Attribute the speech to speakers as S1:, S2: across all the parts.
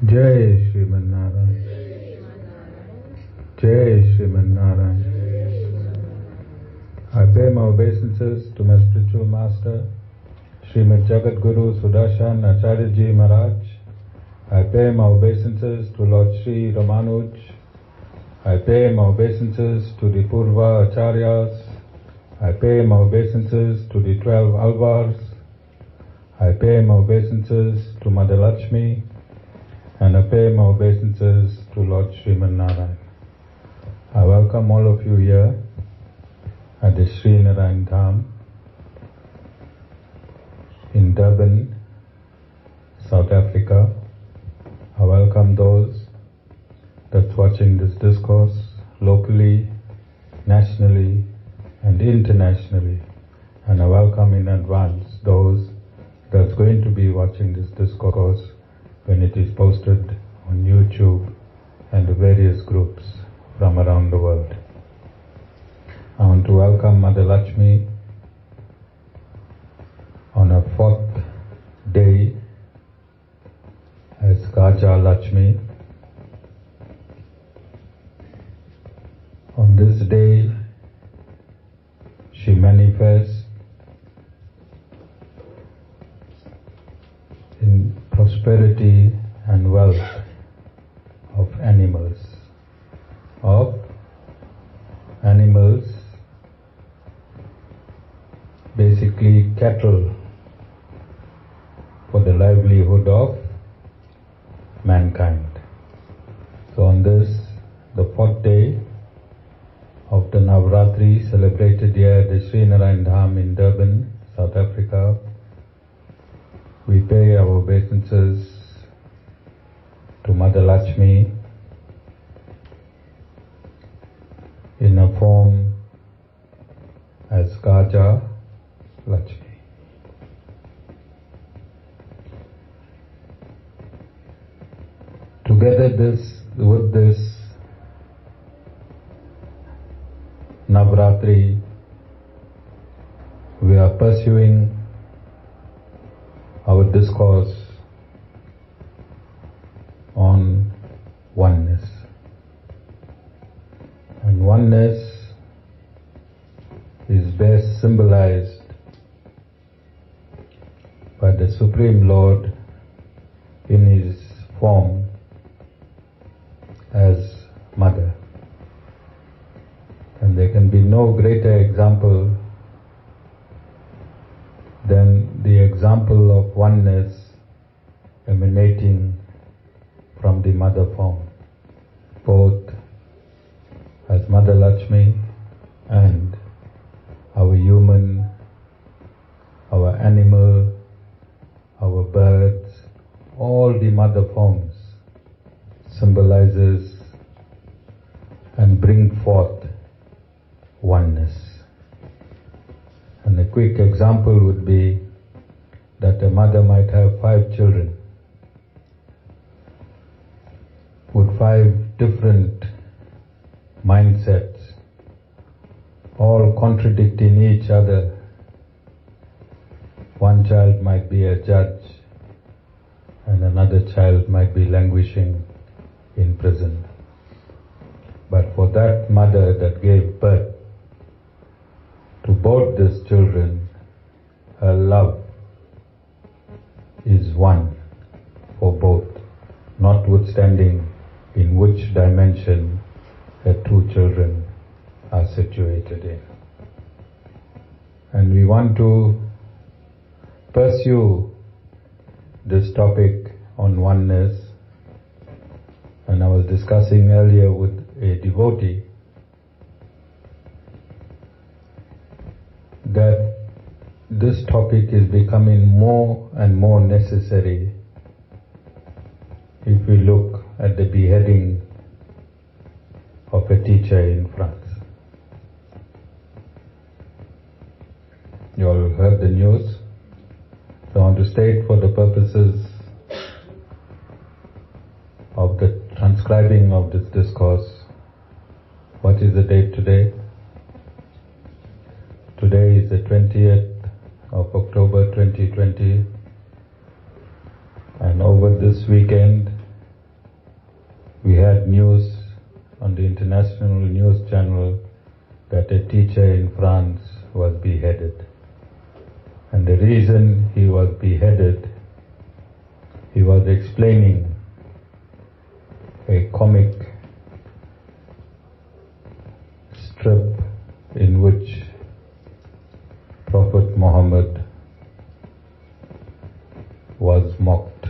S1: Jai Sriman Narayan. Jai Sriman Narayan. I pay my obeisances to my spiritual master, Srimad Jagat Guru Sudarshan Acharya Ji Maharaj. I pay my obeisances to Lord Sri Ramanuj. I pay my obeisances to the Purva Acharyas. I pay my obeisances to the 12 Alvars. I pay my obeisances to Mother Lakshmi. And I pay my obeisances to Lord Sriman Narayan. I welcome all of you here at the Sri Narayan Dham in Durban, South Africa. I welcome those that's watching this discourse locally, nationally, and internationally. And I welcome in advance those that's going to be watching this discourse when it is posted on YouTube and the various groups from around the world. I want to welcome Mother Lakshmi on her 4th day as Kaja Lakshmi. On this day, she manifests in prosperity and wealth of animals, basically cattle, for the livelihood of mankind. So on this, the 4th day of the Navaratri celebrated here at the Sri Narayan Dham in Durban, South Africa, we pay our obeisances to Mother Lakshmi in a form as Kaja Lakshmi. Together with this Navaratri, we are pursuing our discourse on oneness. And oneness is best symbolized by the Supreme Lord in His form as Mother. And there can be no greater example than the example of oneness emanating from the Mother form, both as Mother Lakshmi and our human, our animal, our birds, all the Mother forms symbolizes and bring forth oneness. And a quick example would be that a mother might have 5 children with 5 different mindsets, all contradicting each other. One child might be a judge and another child might be languishing in prison. But for that mother that gave birth to both these children, her love is one for both, notwithstanding in which dimension her 2 children are situated in. And we want to pursue this topic on oneness. And I was discussing earlier with a devotee that this topic is becoming more and more necessary if we look at the beheading of a teacher in France. You all heard the news, so I want to state for the purposes of the transcribing of this discourse, what is the date today? Today is the 20th of October 2020, and over this weekend We had news on the international news channel that a teacher in France was beheaded. And the reason he was beheaded, he was explaining a comic strip in which Prophet Muhammad was mocked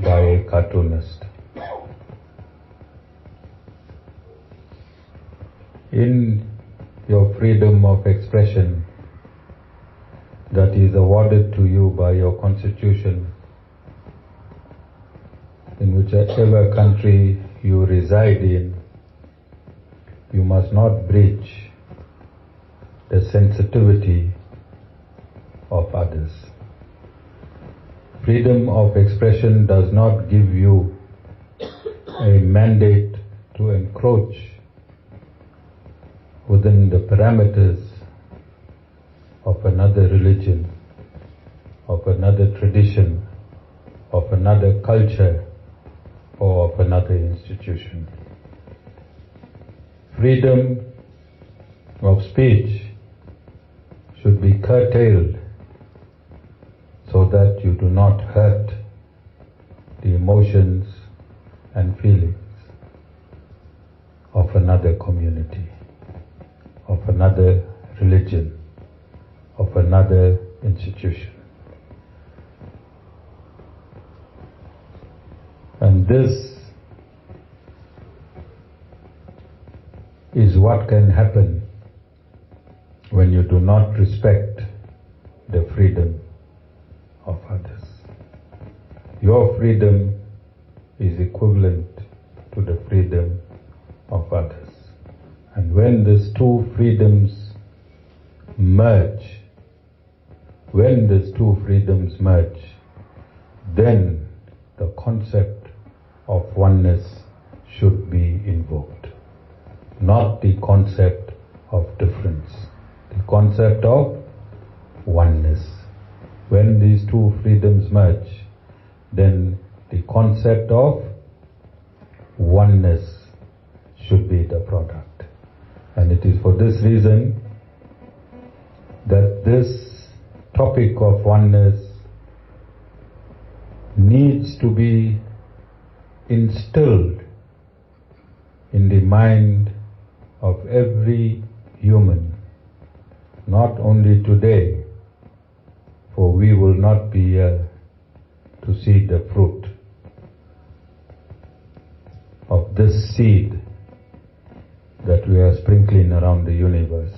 S1: by a cartoonist. In your freedom of expression that is awarded to you by your constitution, in whichever country you reside in, you must not breach the sensitivity of others. Freedom of expression does not give you a mandate to encroach within the parameters of another religion, of another tradition, of another culture, or of another institution. Freedom of speech should be curtailed so that you do not hurt the emotions and feelings of another community, of another religion, of another institution. And this is what can happen when you do not respect the freedom of others. Your freedom is equivalent to the freedom of others. And when these two freedoms merge, then the concept of oneness should be invoked, not the concept of difference, the concept of oneness. When these two freedoms merge, then the concept of oneness should be the product. And it is for this reason that this topic of oneness needs to be instilled in the mind of every human, not only today, for we will not be here to see the fruit of this seed that we are sprinkling around the universe.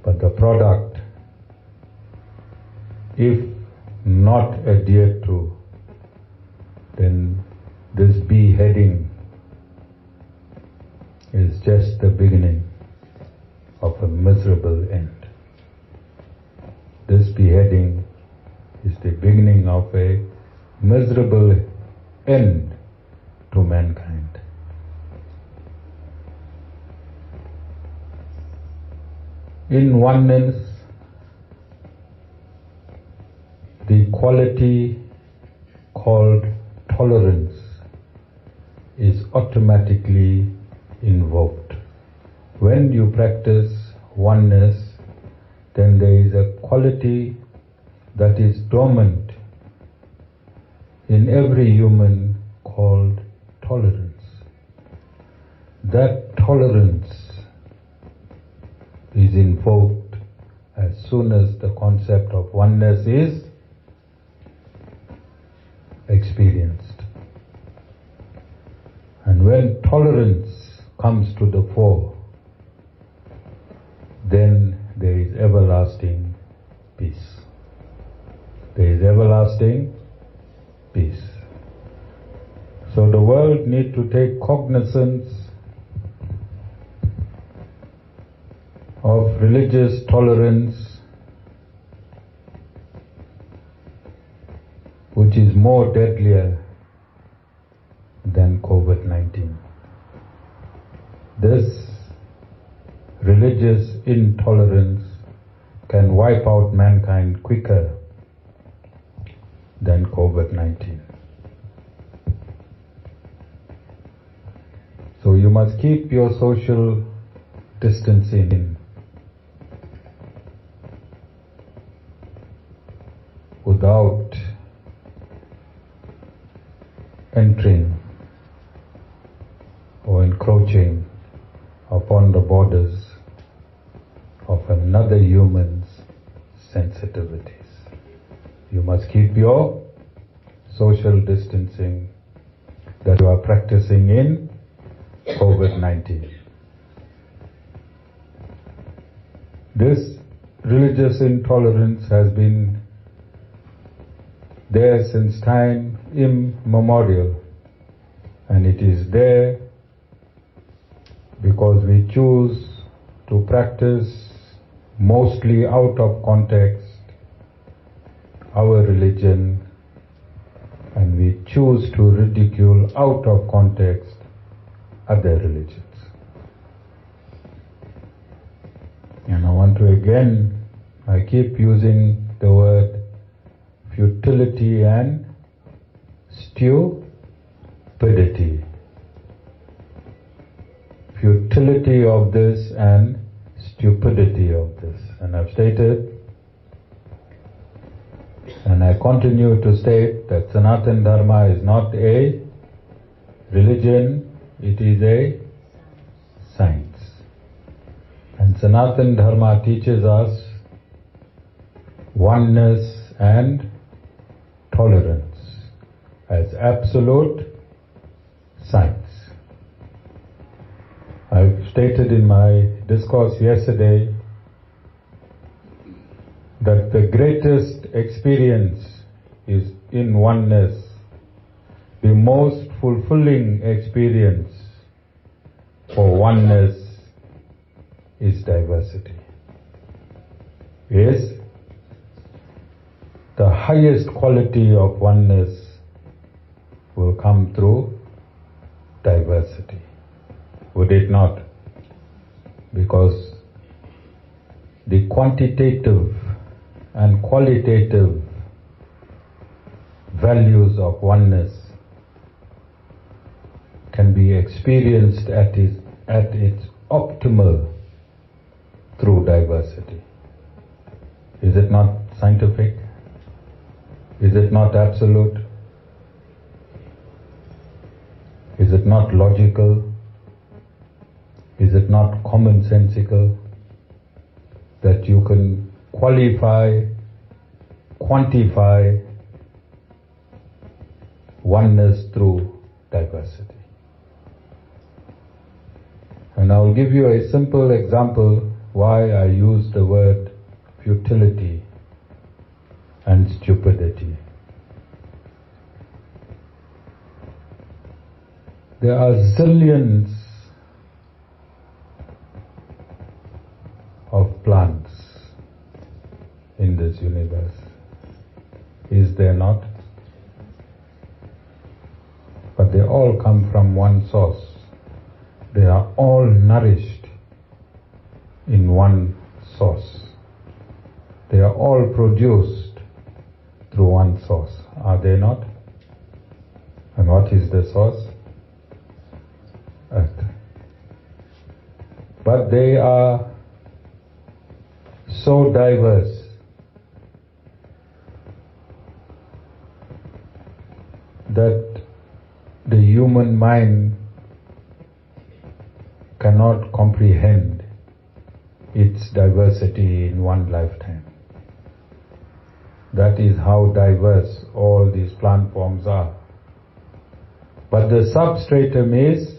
S1: But the product, if not adhered to, then this beheading is just the beginning of a miserable end. This beheading is the beginning of a miserable end to mankind. In oneness, the quality called tolerance is automatically invoked. When you practice oneness, then there is a quality that is dormant in every human called tolerance. That tolerance is invoked as soon as the concept of oneness is experienced. And when tolerance comes to the fore, then there is everlasting peace. There is everlasting peace. So the world needs to take cognizance of religious tolerance, which is more deadlier than COVID-19. This religious intolerance can wipe out mankind quicker than COVID-19. must keep your social distancing in. Without entering or encroaching upon the borders of another human's sensitivities. You must keep your social distancing that you are practicing in COVID-19. This religious intolerance has been there since time immemorial, and it is there because we choose to practice mostly out of context our religion, and we choose to ridicule out of context other religions. And I want to again, I keep using the word futility and stupidity. Futility of this and stupidity of this. And I've stated, and I continue to state, that Sanatana Dharma is not a religion, it is a science. And Sanatana Dharma teaches us oneness and tolerance as absolute science. I've stated in my discourse yesterday that the greatest experience is in oneness. The most fulfilling experience for oneness is diversity. Is the highest quality of oneness will come through diversity. Would it not? Because the quantitative and qualitative values of oneness can be experienced at its optimal through diversity. Is it not scientific? Is it not absolute? Is it not logical? Is it not commonsensical that you can qualify, quantify oneness through diversity? And I will give you a simple example why I use the word futility and stupidity. There are zillions of plants in this universe. Is there not? But they all come from one source. They are all nourished in one source. They are all produced through one source. Are they not? And what is the source? Earth. But they are so diverse that the human mind cannot comprehend its diversity in one lifetime. That is how diverse all these plant forms are. But the substratum is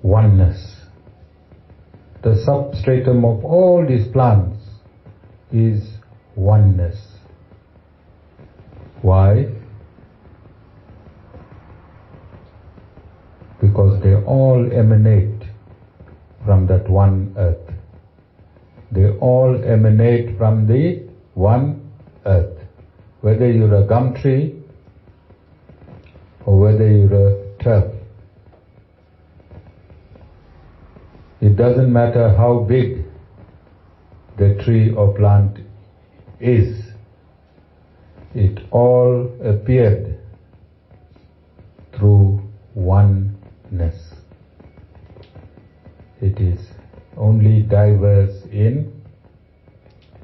S1: oneness. The substratum of all these plants is oneness. Why? Because they all emanate from that one earth. They all emanate from the one earth. Whether you're a gum tree or whether you're a turf. It doesn't matter how big the tree or plant is. It all appeared through oneness. It is only diverse in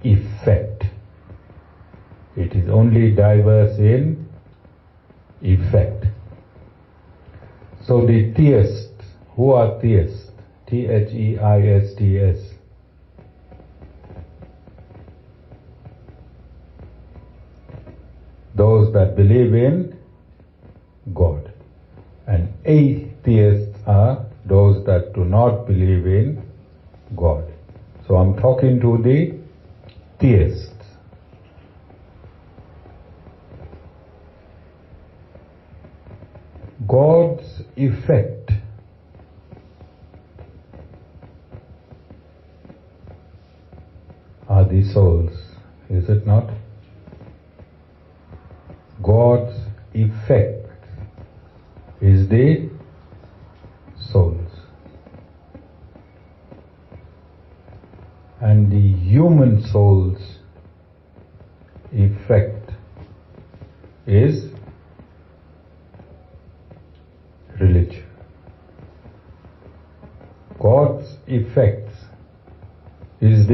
S1: effect. It is only diverse in effect. So the theists, who are theists? Theists. Those that believe in God. And atheists are those that do not believe in God. So I'm talking to the theists. God's effect are the souls, is it not? God's effect is the souls. And the human soul's effect is religion. God's effect is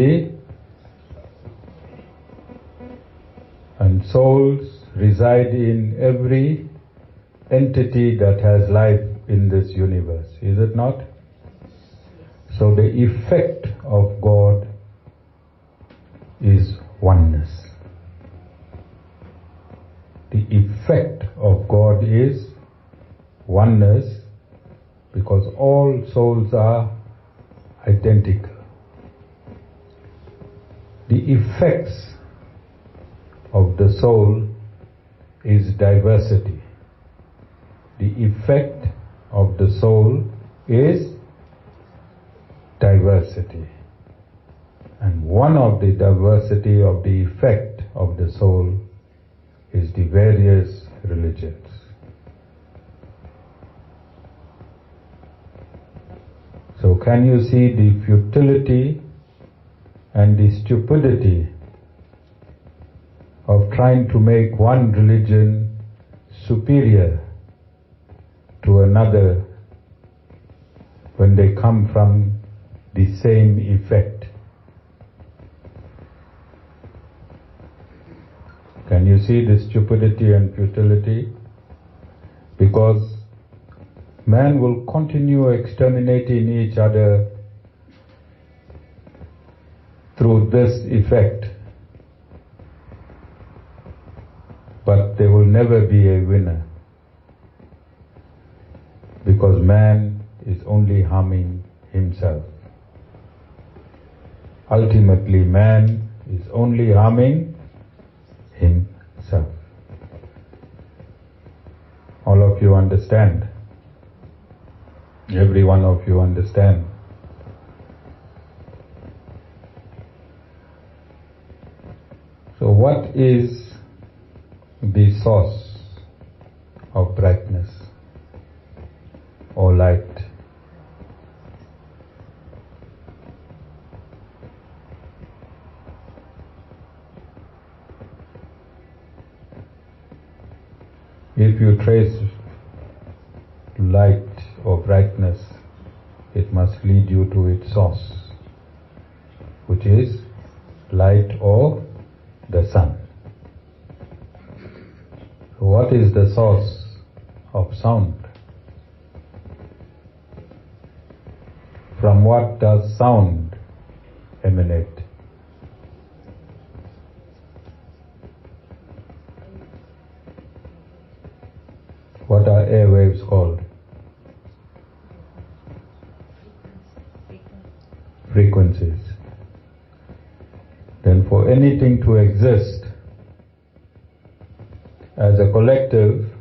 S1: and souls reside in every entity that has life in this universe, is it not? So the effect of God is oneness. The effect of God is oneness because all souls are identical. The effects of the soul is diversity. The effect of the soul is diversity. And one of the diversity of the effect of the soul is the various religions. So can you see the futility and the stupidity of trying to make one religion superior to another when they come from the same effect? Can you see the stupidity and futility? Because man will continue exterminating each other through this effect, but there will never be a winner, because man is only harming himself. Ultimately, man is only harming himself. All of you understand? Every one of you understand? So what is the source of brightness or light? If you trace light or brightness, it must lead you to its source, which is light or the sun. So what is the source of sound? From what does sound emanate? What are airwaves called? Frequencies. Then for anything to exist as a collective,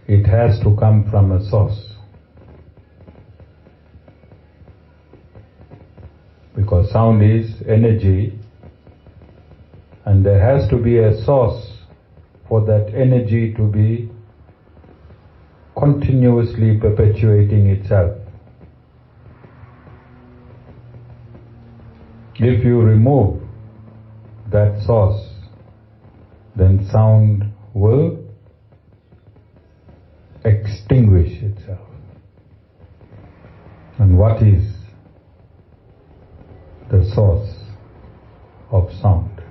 S1: it has to come from a source. Because sound is energy, and there has to be a source for that energy to be continuously perpetuating itself. If you remove that source, then sound will extinguish itself. And what is the source of sound?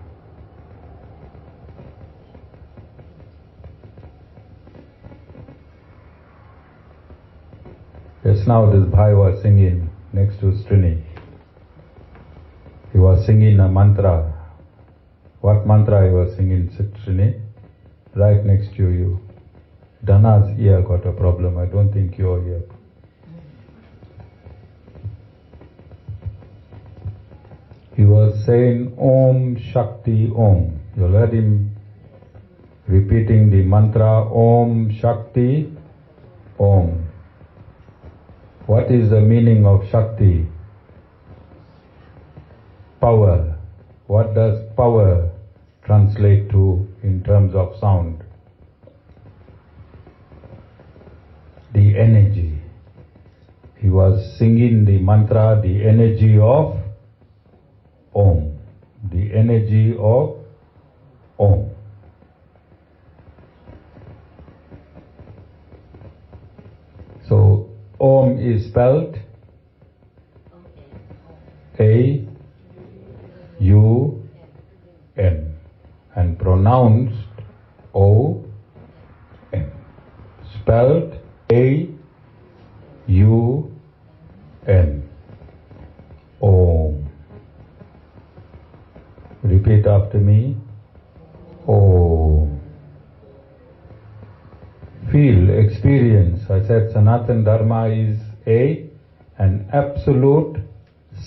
S1: Just now this bhai was singing next to Srini. He was singing a mantra. What mantra he was singing, Srini? Right next to you. Dana's ear got a problem. I don't think your ear. He was saying Om Shakti Om. You heard him repeating the mantra Om Shakti Om. What is the meaning of Shakti? Power. What does power translate to in terms of sound? The energy. He was singing the mantra, the energy of Om. The energy of Om. So, Om is spelled A-U-M and pronounced O-M. Spelled A-U-M. Om. Repeat after me. Om. Feel, experience. I said Sanatana Dharma is an absolute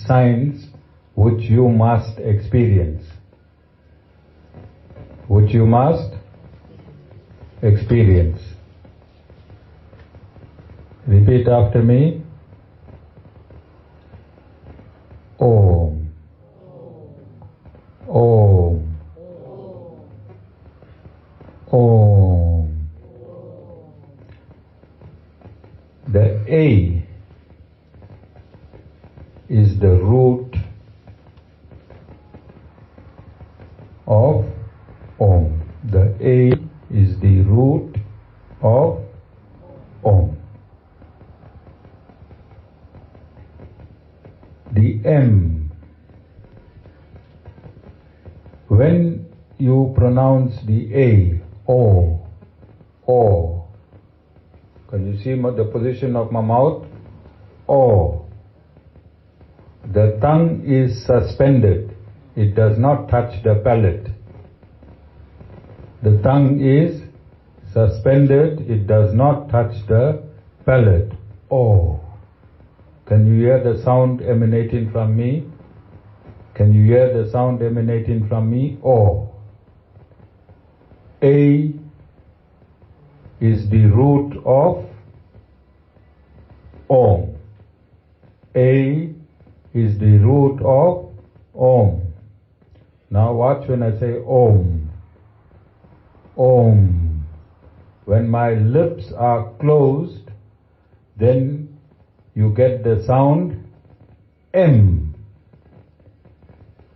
S1: science which you must experience. Which you must experience. Repeat after me. Om. Om. Om. The A is the root of Om. The A is the root of Om. The M. When you pronounce the A, O, can you see the position of my mouth? O. The tongue is suspended. It does not touch the palate. The tongue is suspended. It does not touch the palate. O. Can you hear the sound emanating from me? Can you hear the sound emanating from me? O. A is the root of Om. A is the root of Om. Now watch when I say Om. Om. When my lips are closed, then you get the sound M.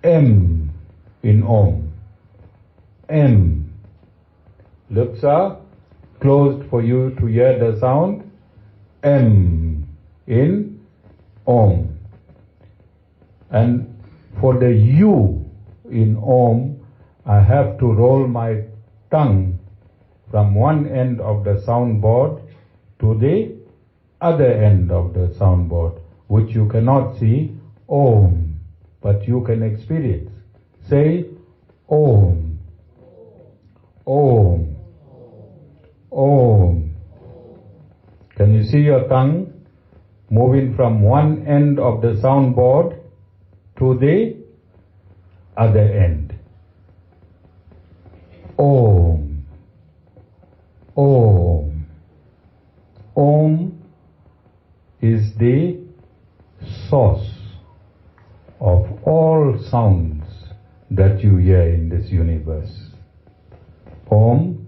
S1: M in Om. M. Lips are closed for you to hear the sound M in Om. And for the U in Om, I have to roll my tongue from one end of the soundboard to the other end of the soundboard, which you cannot see, Om, but you can experience. Say Om. Om. Om. Can you see your tongue moving from one end of the soundboard to the other end? Om. Om. Om is the source of all sounds that you hear in this universe. Om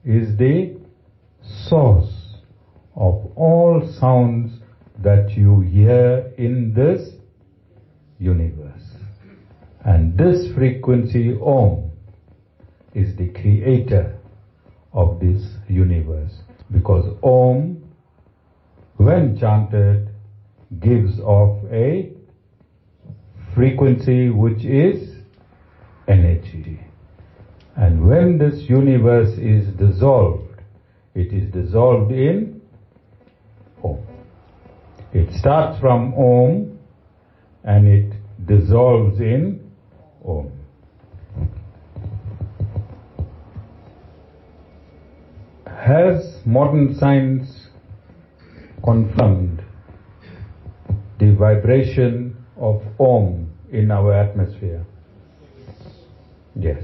S1: is the source of all sounds that you hear in this universe. And this frequency Om is the creator of this universe, Because Om, when chanted, gives off a frequency which is energy. And when this universe is dissolved, it is dissolved in Om. It starts from Om and it dissolves in Om. Has modern science confirmed the vibration of Om in our atmosphere? Yes.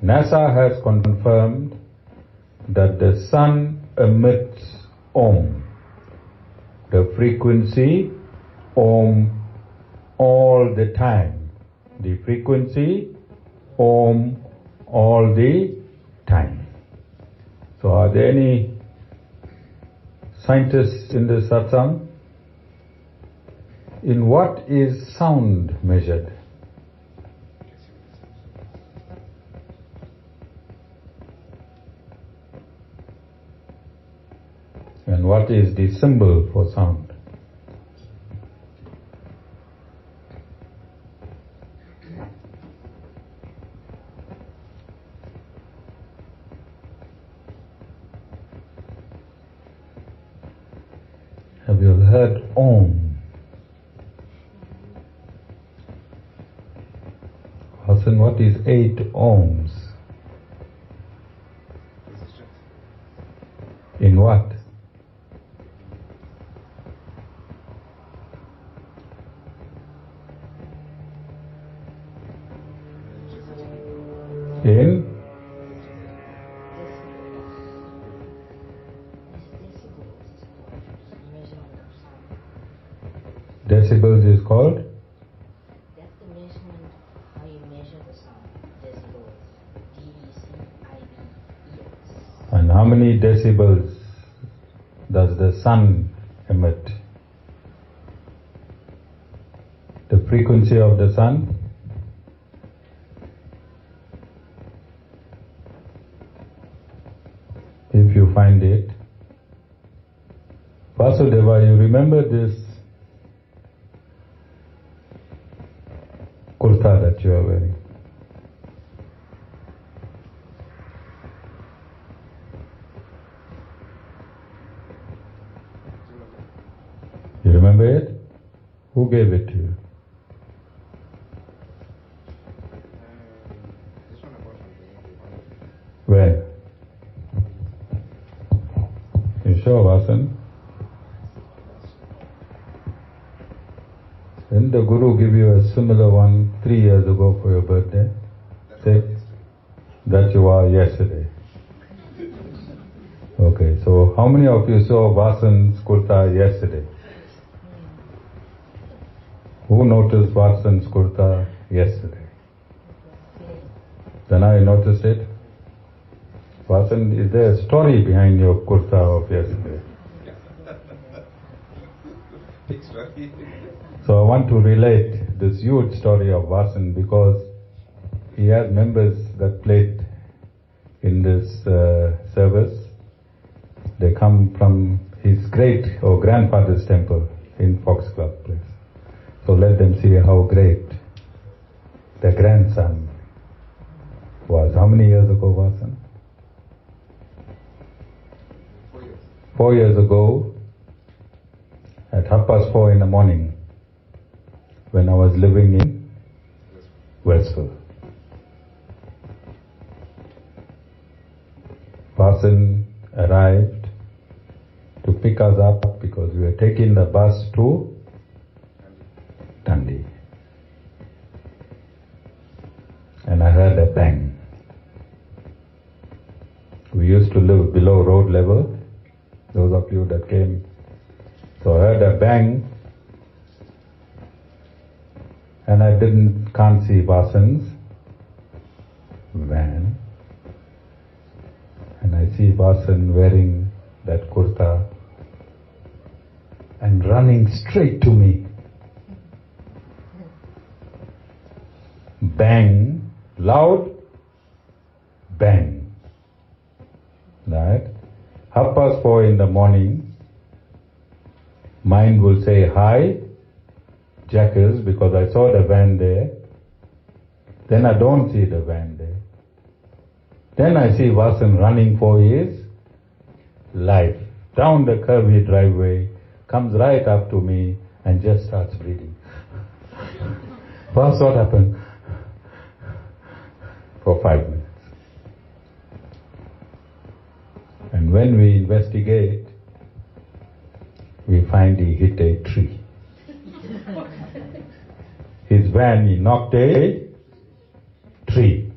S1: NASA has confirmed that the sun emits Om, the frequency Om, all the time. The frequency Om all the time. So are there any scientists in this satsang? In what is sound measured? And what is the symbol for sound? Have you heard Om? Hassan, what is 8 ohms? In what? In? Decibels is called?
S2: That's the measurement, how you measure the sound. Decibels. D-E-C-I-B-E-L-S.
S1: And how many decibels does the sun emit? The frequency of the sun? If you find it. Vasudeva, you remember this kurta that you are wearing? You remember it? Who gave it to you? When? You sure, Vasan? Didn't the Guru give you a similar one 3 years ago for your birthday? Say that you are yesterday. Okay, so how many of you saw Vasan's kurta yesterday? Who noticed Vasan's kurta yesterday? Then I noticed it. Vasan, is there a story behind your kurta of yesterday? So I want to relate this huge story of Vasan because he has members that played in this service. They come from his great or grandfather's temple in Fox Club place. So let them see how great the grandson was. How many years ago, Vasan? 4 years ago, at 4:30 in the morning, when I was living in Westville. Vasan arrived to pick us up because we were taking the bus to Dundee. And I heard a bang. We used to live below road level, those of you that came. So I heard a bang, and I can't see Vasan's van. And I see Vasan wearing that kurta and running straight to me. Bang, loud, bang. Right? 4:30 in the morning, mind will say, "Hi, jackals," because I saw the van there. Then I don't see the van there. Then I see Vasan running for his life. Down the curvy driveway, comes right up to me and just starts bleeding. First, what happened? For 5 minutes. And when we investigate, we find he hit a tree. His van, he knocked a tree.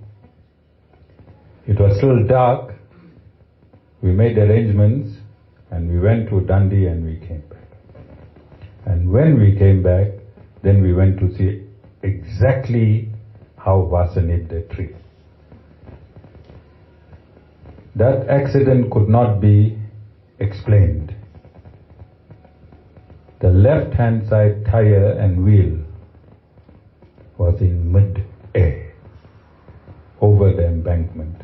S1: It was still dark. We made arrangements and we went to Dundee and we came back. And when we came back, then we went to see exactly how Vasan hit the tree. That accident could not be explained. The left-hand side tire and wheel was in mid-air over the embankment.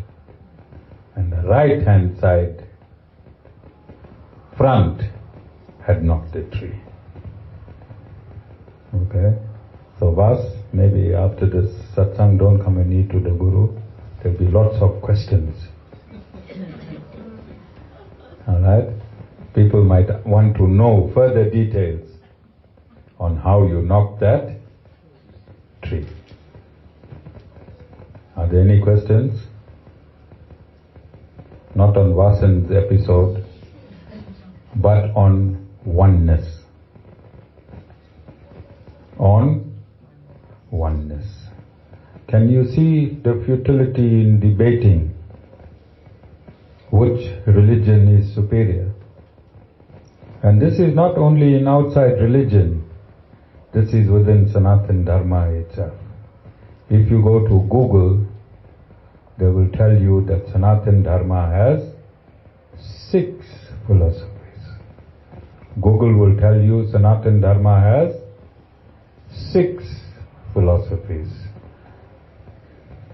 S1: And the right-hand side front had knocked the tree. Okay? So Vas, maybe after this satsang, don't come and eat to the Guru. There'll be lots of questions. Alright? People might want to know further details on how you knocked that tree. Are there any questions? Not on Vasan's episode, but on oneness. On oneness. Can you see the futility in debating which religion is superior? And this is not only in outside religion, this is within Sanatana Dharma itself. If you go to Google, they will tell you that Sanatana Dharma has 6 philosophies. Google will tell you Sanatana Dharma has 6 philosophies.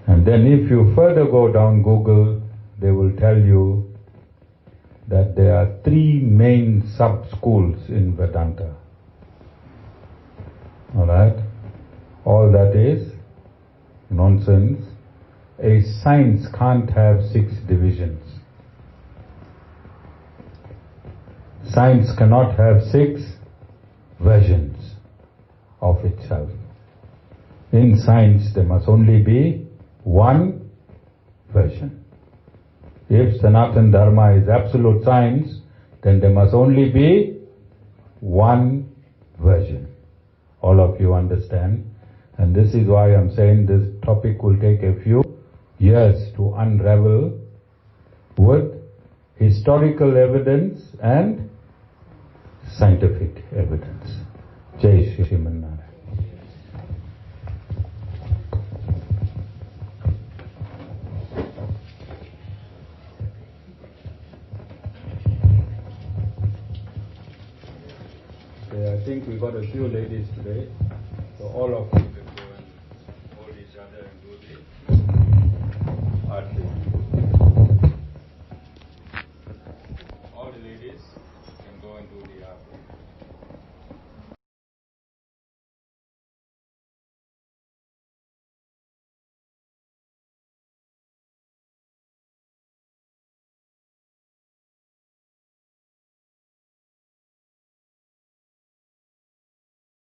S1: And then if you further go down Google, they will tell you that there are 3 main sub-schools in Vedanta. Alright? All that is nonsense. A science can't have 6 divisions. Science cannot have 6 versions of itself. In science there must only be one version. If Sanatana Dharma is absolute science, then there must only be one version. All of you understand? And this is why I'm saying this topic will take a few years to unravel with historical evidence and scientific evidence. Jai Shri Narayan. I think we got a few ladies today, so all of you